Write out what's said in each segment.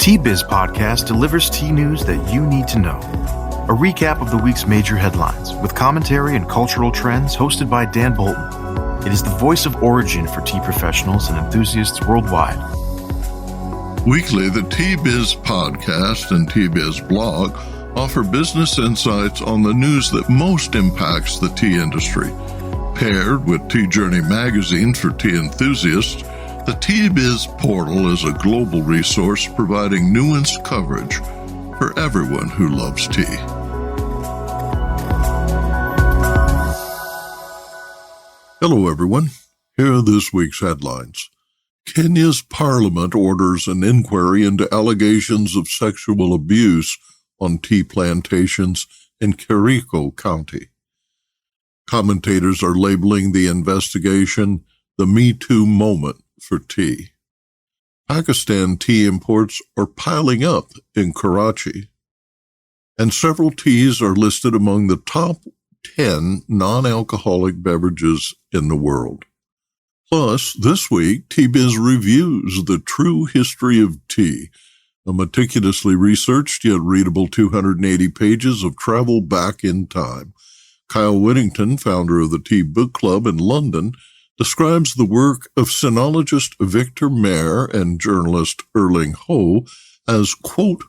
T-Biz podcast delivers tea news that you need to know. A recap of the week's major headlines with commentary and cultural trends hosted by Dan Bolton. It is the voice of origin for tea professionals and enthusiasts worldwide. Weekly, the T-Biz podcast and T-Biz blog offer business insights on the news that most impacts the tea industry. Paired with Tea Journey magazine for tea enthusiasts, the T-Biz portal is a global resource providing nuanced coverage for everyone who loves tea. Hello, everyone. Here are this week's headlines. Kenya's parliament orders an inquiry into allegations of sexual abuse on tea plantations in Karachi County. Commentators are labeling the investigation the Me Too moment for tea. Pakistan tea imports are piling up in Karachi, and several teas are listed among the top 10 non-alcoholic beverages in the world. Plus, this week, T-Biz reviews the true history of tea, a meticulously researched yet readable 280 pages of travel back in time. Kyle Whittington, founder of the TeaBookClub in London, describes the work of sinologist Victor Mair and journalist Erling Hoh as, quote,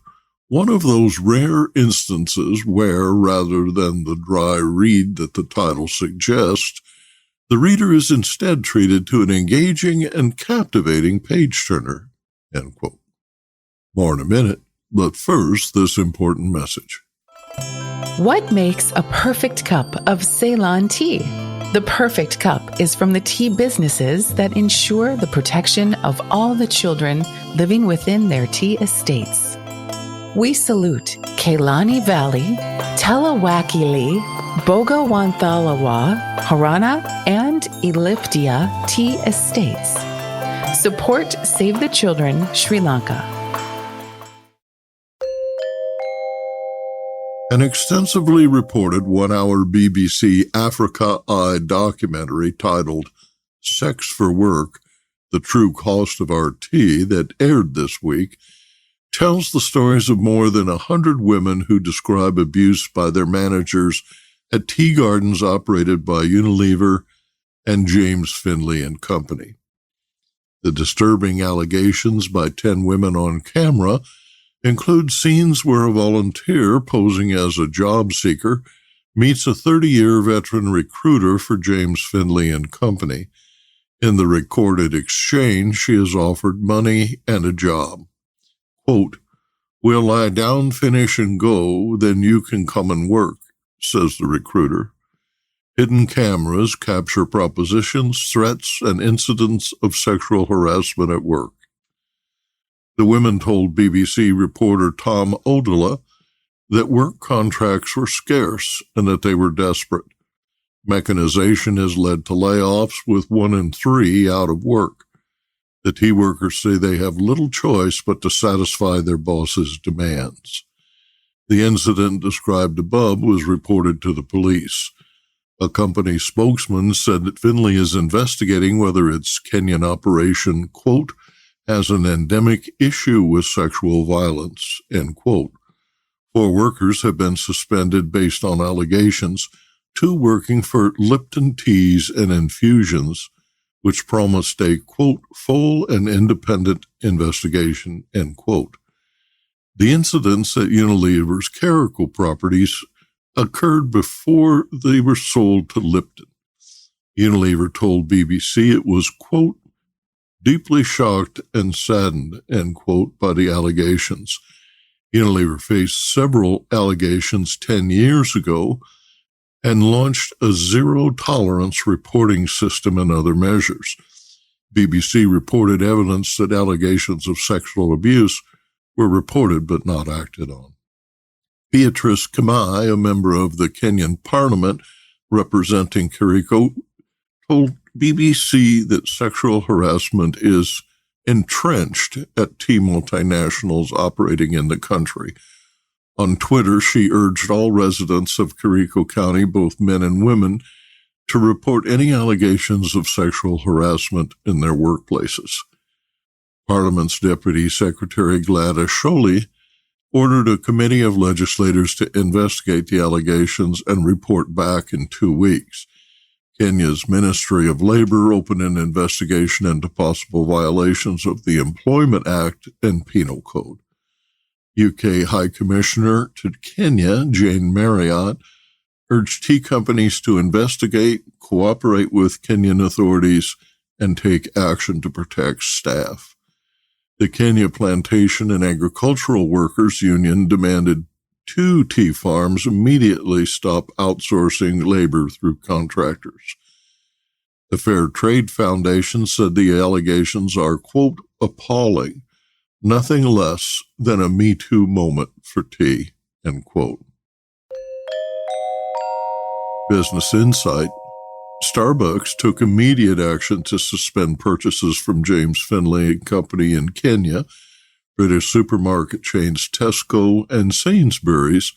one of those rare instances where, rather than the dry read that the title suggests, the reader is instead treated to an engaging and captivating page-turner, end quote. More in a minute, but first, this important message. What makes a perfect cup of Ceylon tea? The perfect cup is from the tea businesses that ensure the protection of all the children living within their tea estates. We salute Kailani Valley, Telawakili, Bogawantalawa, Harana, and Elliptia tea estates. Support Save the Children, Sri Lanka. An extensively reported one-hour BBC Africa Eye documentary titled Sex for Work, The True Cost of Our Tea that aired this week tells the stories of more than 100 women who describe abuse by their managers at tea gardens operated by Unilever and James Finley and Company. The disturbing allegations by 10 women on camera include scenes where a volunteer posing as a job seeker meets a 30-year veteran recruiter for James Finley and Company. In the recorded exchange, she is offered money and a job. Quote, we'll lie down, finish, and go, then you can come and work, says the recruiter. Hidden cameras capture propositions, threats, and incidents of sexual harassment at work. The women told BBC reporter Tom Odola that work contracts were scarce and that they were desperate. Mechanization has led to layoffs, with 1 in 3 out of work. The tea workers say they have little choice but to satisfy their boss's demands. The incident described above was reported to the police. A company spokesman said that Finley is investigating whether its Kenyan operation, quote, has an endemic issue with sexual violence, end quote. 4 workers have been suspended based on allegations, 2 working for Lipton Teas and Infusions, which promised a, quote, full and independent investigation, end quote. The incidents at Unilever's Karachi properties occurred before they were sold to Lipton. Unilever told BBC it was, quote, deeply shocked and saddened, end quote, by the allegations. Unilever faced several allegations 10 years ago and launched a zero-tolerance reporting system and other measures. BBC reported evidence that allegations of sexual abuse were reported but not acted on. Beatrice Kamai, a member of the Kenyan Parliament representing Karachi, told BBC that sexual harassment is entrenched at tea multinationals operating in the country. On Twitter, she urged all residents of Karachi County, both men and women, to report any allegations of sexual harassment in their workplaces. Parliament's Deputy Secretary Gladys Sholey ordered a committee of legislators to investigate the allegations and report back in 2 weeks. Kenya's Ministry of Labor opened an investigation into possible violations of the Employment Act and Penal Code. UK High Commissioner to Kenya, Jane Marriott, urged tea companies to investigate, cooperate with Kenyan authorities, and take action to protect staff. The Kenya Plantation and Agricultural Workers Union demanded 2 tea farms immediately stop outsourcing labor through contractors. The Fair Trade Foundation said the allegations are, quote, appalling, nothing less than a Me Too moment for tea, end quote. Business Insight. Starbucks took immediate action to suspend purchases from James Finlay & Company in Kenya. British supermarket chains Tesco and Sainsbury's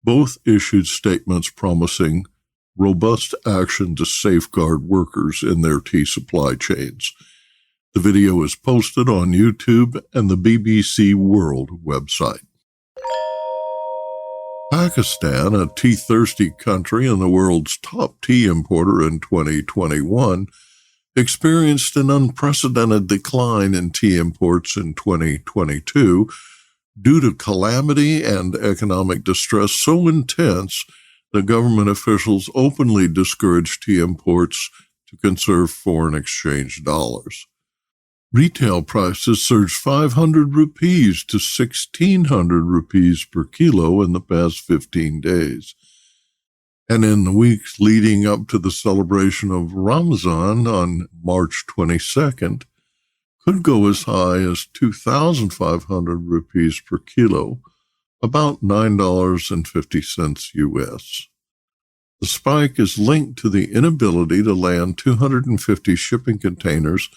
both issued statements promising robust action to safeguard workers in their tea supply chains. The video is posted on YouTube and the BBC World website. Pakistan, a tea-thirsty country and the world's top tea importer in 2021, experienced an unprecedented decline in tea imports in 2022 due to calamity and economic distress so intense that government officials openly discouraged tea imports to conserve foreign exchange dollars. Retail prices surged 500 rupees to 1,600 rupees per kilo in the past 15 days. And in the weeks leading up to the celebration of Ramadan on March 22nd, could go as high as 2,500 rupees per kilo, about $9.50 U.S. The spike is linked to the inability to land 250 shipping containers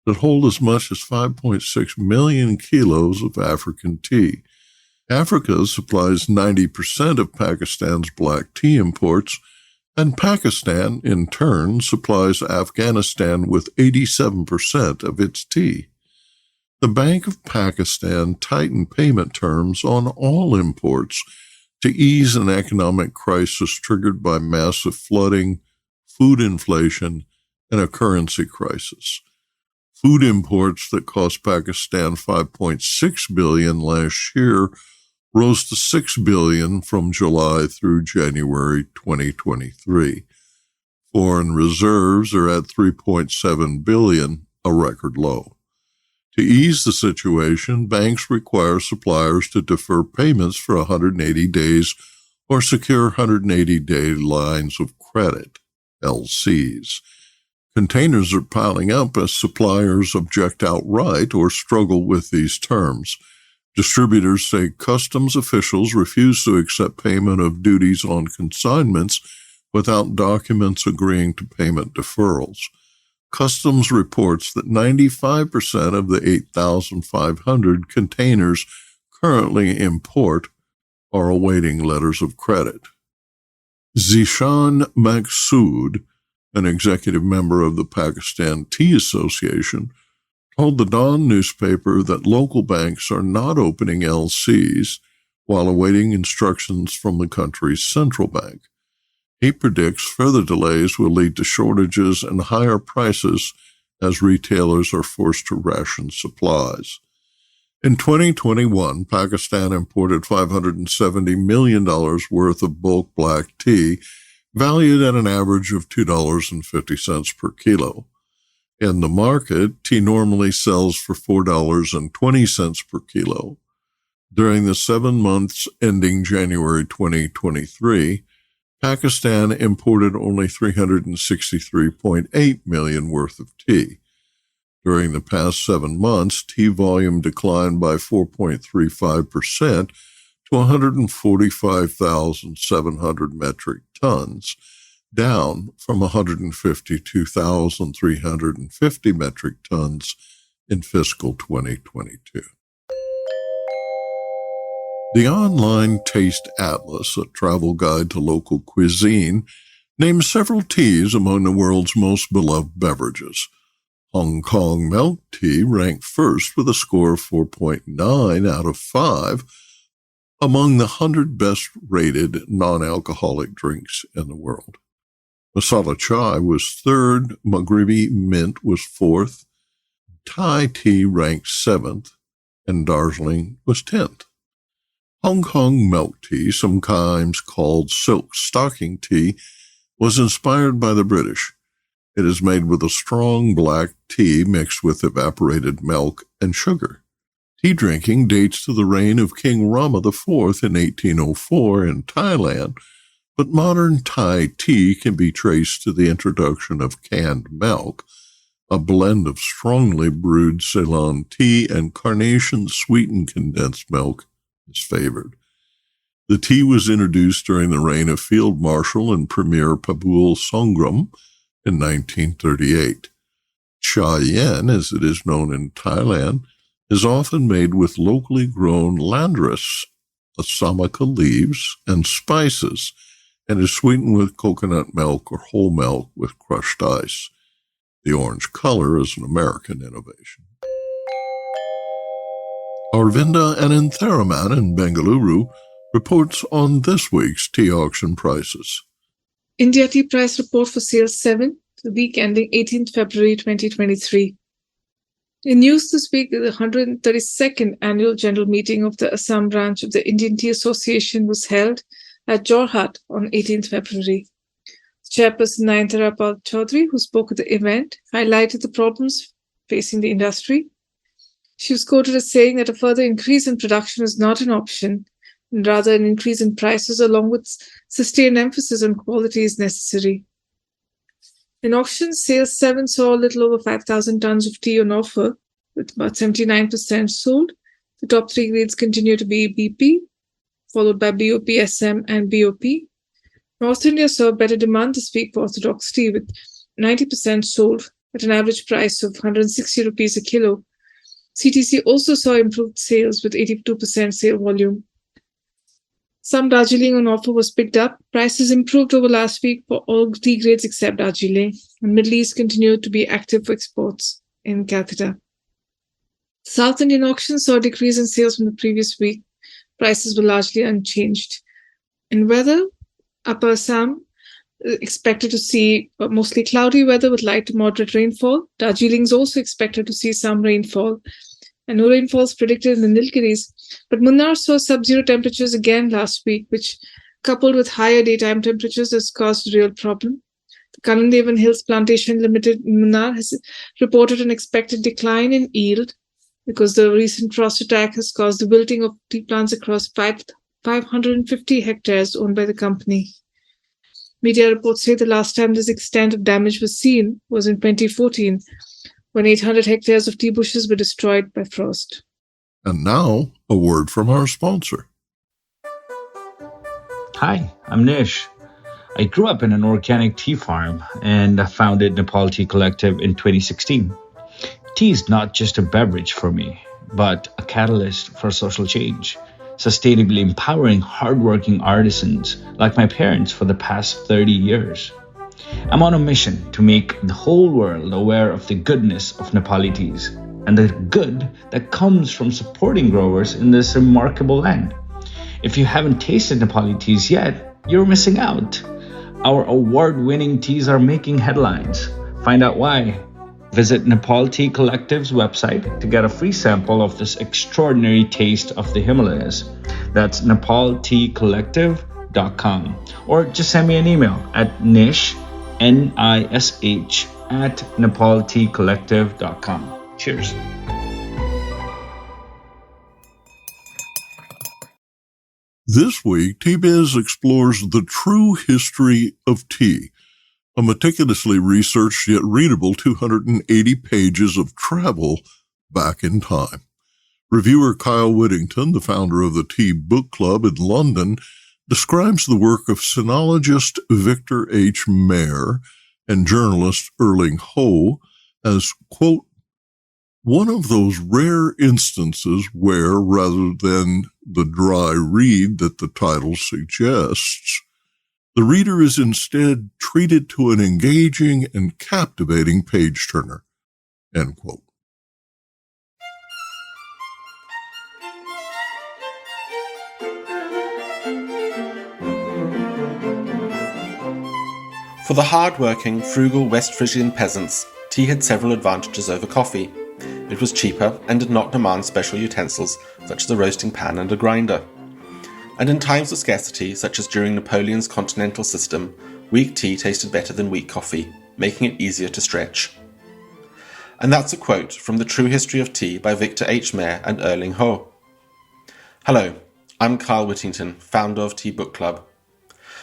that hold as much as 5.6 million kilos of African tea. Africa supplies 90% of Pakistan's black tea imports, and Pakistan, in turn, supplies Afghanistan with 87% of its tea. The Bank of Pakistan tightened payment terms on all imports to ease an economic crisis triggered by massive flooding, food inflation, and a currency crisis. Food imports that cost Pakistan $5.6 billion last year rose to $6 billion from July through January 2023. Foreign reserves are at $3.7 billion, a record low. To ease the situation, banks require suppliers to defer payments for 180 days or secure 180-day lines of credit, LCs. Containers are piling up as suppliers object outright or struggle with these terms. Distributors say customs officials refuse to accept payment of duties on consignments without documents agreeing to payment deferrals. Customs reports that 95% of the 8,500 containers currently in port are awaiting letters of credit. Zishan Maqsood, an executive member of the Pakistan Tea Association, told the Dawn newspaper that local banks are not opening LCs while awaiting instructions from the country's central bank. He predicts further delays will lead to shortages and higher prices as retailers are forced to ration supplies. In 2021, Pakistan imported $570 million worth of bulk black tea, valued at an average of $2.50 per kilo. In the market, tea normally sells for $4.20 per kilo. During the 7 months ending January 2023, Pakistan imported only $363.8 million worth of tea. During the past 7 months, tea volume declined by 4.35% to 145,700 metric tons, down from 152,350 metric tons in fiscal 2022. The online TasteAtlas, a travel guide to local cuisine, names several teas among the world's most beloved beverages. Hong Kong milk tea ranked first with a score of 4.9 out of 5 among the 100 best-rated non-alcoholic drinks in the world. Masala chai was third, Maghribi mint was fourth, Thai tea ranked 7th, and Darjeeling was 10th. Hong Kong milk tea, sometimes called silk stocking tea, was inspired by the British. It is made with a strong black tea mixed with evaporated milk and sugar. Tea drinking dates to the reign of King Rama IV in 1804 in Thailand, but modern Thai tea can be traced to the introduction of canned milk. A blend of strongly brewed Ceylon tea and carnation sweetened condensed milk is favored. The tea was introduced during the reign of Field Marshal and Premier Prabul Songram in 1938. Cha yen, as it is known in Thailand, is often made with locally grown landrace, asamaka leaves, and spices, and is sweetened with coconut milk or whole milk with crushed ice. The orange color is an American innovation. Arvinda Anantharaman in Bengaluru reports on this week's tea auction prices. India Tea Price Report for Sales 7, the week ending 18th February 2023. In news this week, the 132nd Annual General Meeting of the Assam branch of the Indian Tea Association was held at Jorhat on 18th February. Chairperson Nayanthara Pal Chaudhary, who spoke at the event, highlighted the problems facing the industry. She was quoted as saying that a further increase in production is not an option, and rather an increase in prices along with sustained emphasis on quality is necessary. In auctions, Sales 7 saw a little over 5,000 tons of tea on offer, with about 79% sold. The top three grades continue to be BP, followed by BOP, SM, and BOP. North India saw better demand this week for orthodox tea, with 90% sold at an average price of 160 rupees a kilo. CTC also saw improved sales with 82% sale volume. Some Darjeeling on offer was picked up. Prices improved over last week for all tea grades except Darjeeling, and Middle East continued to be active for exports in Calcutta. South Indian auctions saw a decrease in sales from the previous week. Prices were largely unchanged. In weather, Upper Assam expected to see mostly cloudy weather with light to moderate rainfall. Darjeeling is also expected to see some rainfall, and no rainfall is predicted in the Nilgiris. But Munnar saw sub-zero temperatures again last week, which, coupled with higher daytime temperatures, has caused a real problem. The Kanandevan Hills Plantation Limited in Munnar has reported an expected decline in yield because the recent frost attack has caused the wilting of tea plants across 550 hectares owned by the company. Media reports say the last time this extent of damage was seen was in 2014, when 800 hectares of tea bushes were destroyed by frost. And now, a word from our sponsor. Hi, I'm Nish. I grew up in an organic tea farm and founded Nepal Tea Collective in 2016. Tea is not just a beverage for me, but a catalyst for social change, sustainably empowering hardworking artisans like my parents for the past 30 years. I'm on a mission to make the whole world aware of the goodness of Nepali teas and the good that comes from supporting growers in this remarkable land. If you haven't tasted Nepali teas yet, you're missing out. Our award-winning teas are making headlines. Find out why. Visit Nepal Tea Collective's website to get a free sample of this extraordinary taste of the Himalayas. That's nepalteacollective.com. Or just send me an email at nish, Nish, at nepalteacollective.com. Cheers. This week, TeaBiz explores the true history of tea, a meticulously researched yet readable 280 pages of travel back in time. Reviewer Kyle Whittington, the founder of the TeaBookClub in London, describes the work of sinologist Victor H. Mair and journalist Erling Hoh as, quote, one of those rare instances where, rather than the dry read that the title suggests, the reader is instead treated to an engaging and captivating page-turner. End quote. For the hard-working, frugal West Frisian peasants, tea had several advantages over coffee. It was cheaper and did not demand special utensils such as a roasting pan and a grinder. And in times of scarcity, such as during Napoleon's continental system, weak tea tasted better than weak coffee, making it easier to stretch. And that's a quote from The True History of Tea by Victor H. Mair and Erling Hoh. Hello, I'm Carl Whittington, founder of TeaBookClub.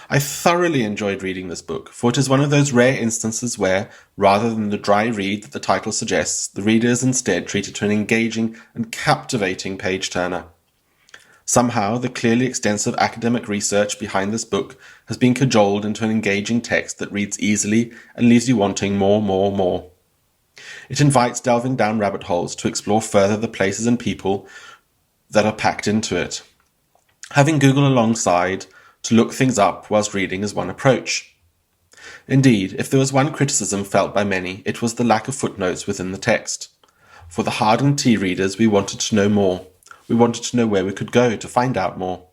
I thoroughly enjoyed reading this book, for it is one of those rare instances where, rather than the dry read that the title suggests, the reader is instead treated to an engaging and captivating page-turner. Somehow, the clearly extensive academic research behind this book has been cajoled into an engaging text that reads easily and leaves you wanting more. It invites delving down rabbit holes to explore further the places and people that are packed into it. Having Google alongside to look things up whilst reading is one approach. Indeed, if there was one criticism felt by many, it was the lack of footnotes within the text. For the hardened tea readers, we wanted to know more. We wanted to know where we could go to find out more.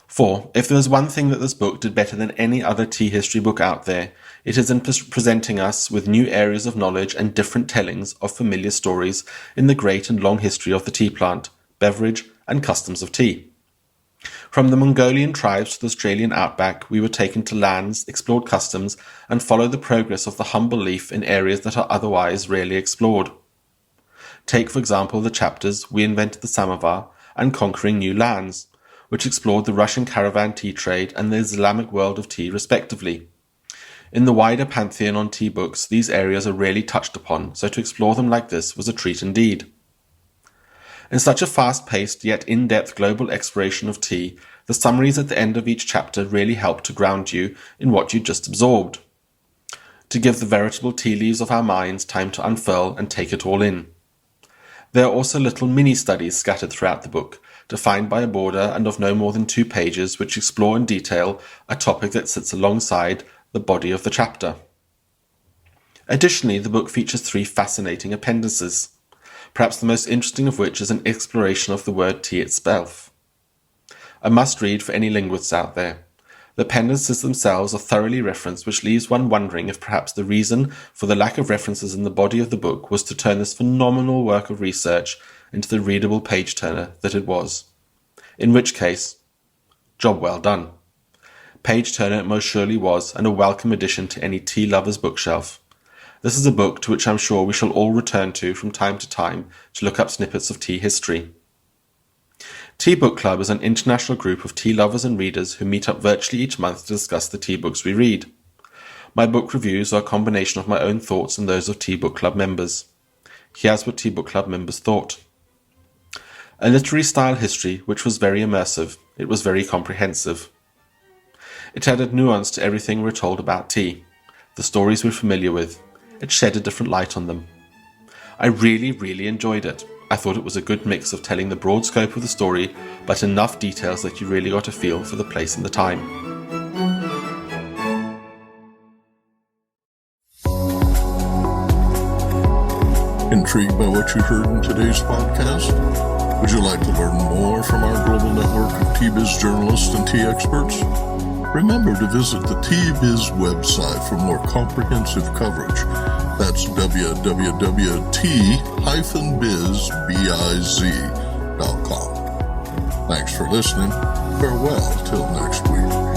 For, if there was one thing that this book did better than any other tea history book out there, it is in presenting us with new areas of knowledge and different tellings of familiar stories in the great and long history of the tea plant, beverage, and customs of tea. From the Mongolian tribes to the Australian outback, we were taken to lands, explored customs, and followed the progress of the humble leaf in areas that are otherwise rarely explored. Take, for example, the chapters We Invented the Samovar and Conquering New Lands, which explored the Russian caravan tea trade and the Islamic world of tea respectively. In the wider pantheon on tea books, these areas are rarely touched upon, so to explore them like this was a treat indeed. In such a fast-paced yet in-depth global exploration of tea, the summaries at the end of each chapter really help to ground you in what you just absorbed, to give the veritable tea leaves of our minds time to unfurl and take it all in. There are also little mini-studies scattered throughout the book, defined by a border and of no more than 2 pages, which explore in detail a topic that sits alongside the body of the chapter. Additionally, the book features 3 fascinating appendices, perhaps the most interesting of which is an exploration of the word tea itself. A must-read for any linguists out there. The appendices themselves are thoroughly referenced, which leaves one wondering if perhaps the reason for the lack of references in the body of the book was to turn this phenomenal work of research into the readable page-turner that it was. In which case, job well done. Page-turner it most surely was, and a welcome addition to any tea lover's bookshelf. This is a book to which I'm sure we shall all return to from time to time to look up snippets of tea history. TeaBookClub is an international group of tea lovers and readers who meet up virtually each month to discuss the tea books we read. My book reviews are a combination of my own thoughts and those of TeaBookClub members. Here's what TeaBookClub members thought. A literary style history which was very immersive. It was very comprehensive. It added nuance to everything we're told about tea, the stories we're familiar with. It shed a different light on them. I really enjoyed it. I thought it was a good mix of telling the broad scope of the story, but enough details that you really got a feel for the place and the time. Intrigued by what you heard in today's podcast? Would you like to learn more from our global network of tea-biz journalists and tea experts? Remember to visit the Tea-Biz website for more comprehensive coverage. That's www.t-biz.com. Thanks for listening. Farewell till next week.